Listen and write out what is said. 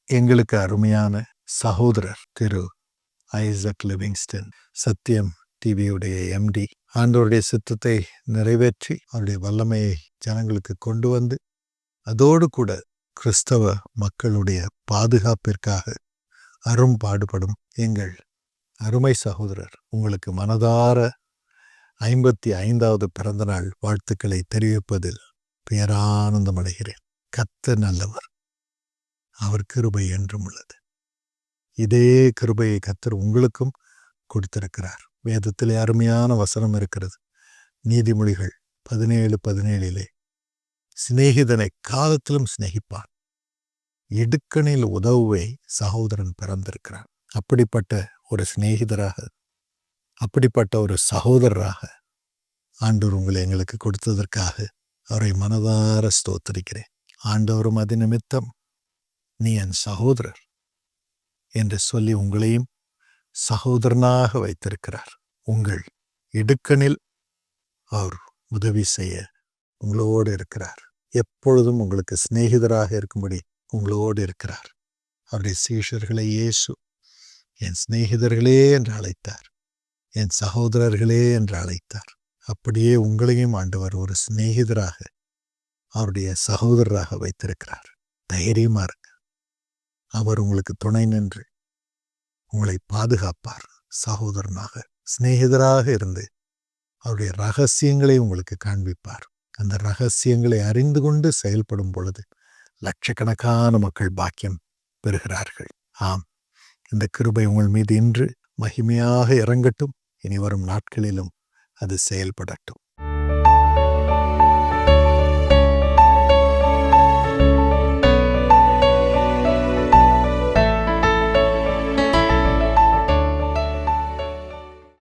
எங்களுக்கு அருமையான சகோதரர் திரு ஐசக் லிவிங்ஸ்டன், சத்தியம் டிவியுடைய எம்டி, ஆண்டவருடைய சித்தத்தை நிறைவேற்றி அவருடைய வல்லமையை ஜனங்களுக்கு கொண்டு வந்து அதோடு கூட கிறிஸ்தவ மக்களுடைய பாதுகாப்பிற்காக அரும்பாடுபடும் எங்கள் அருமை சகோதரர் உங்களுக்கு மனதார 55வது பிறந்தநாள் வாழ்த்துக்களை தெரிவிப்பதில் பேரானந்தம் அடைகிறேன். கர்த்தர் நல்லவர், அவர் கிருபை என்றும் உள்ளது. இதே கிருபையை கர்த்தர் உங்களுக்கும் கொடுத்திருக்கிறார். வேதத்திலே அருமையான வசனம் இருக்கிறது. நீதிமொழிகள் 17:17 சிநேகிதனை காலத்திலும் சிநேகிப்பான், இடுக்கணில் உதவுவை சகோதரன் பிறந்திருக்கிறான். அப்படிப்பட்ட ஒரு சிநேகிதராக, அப்படிப்பட்ட ஒரு சகோதரராக ஆண்டவர் உங்களை எங்களுக்கு கொடுத்ததற்காக அவரை மனதார ஸ்தோத்திரிக்கிறேன். ஆண்டவரும் அது நிமித்தம் நீ என் சகோதரர் என்று சொல்லி உங்களையும் சகோதரனாக வைத்திருக்கிறார். உங்கள் இடுக்கணில் அவர் உதவி செய்ய உங்களோடு இருக்கிறார். எப்பொழுதும் உங்களுக்கு சிநேகிதராக இருக்கும்படி உங்களோடு இருக்கிறார். அவருடைய சீஷர்களை இயேசு என் சிநேகிதர்களே என்று அழைத்தார், என் சகோதரர்களே என்று அழைத்தார். அப்படியே உங்களையும் ஆண்டவர் ஒரு சிநேகிதராக, அவருடைய சகோதரராக வைத்திருக்கிறார். தைரியமா இருங்க. அவர் உங்களுக்கு துணை நின்று உங்களை பாதுகாப்பார். சகோதரனாக, சிநேகிதராக இருந்து அவருடைய ரகசியங்களை உங்களுக்கு காண்பிப்பார். அந்த ரகசியங்களை அறிந்து கொண்டு செயல்படும் பொழுது லட்சக்கணக்கான மக்கள் பாக்கியம் பெறுகிறார்கள். ஆம், இந்த கிருபை உங்கள் மீது இன்று மகிமையாக இறங்கட்டும். இனி வரும் நாட்களிலும் அது செயல்படட்டும்.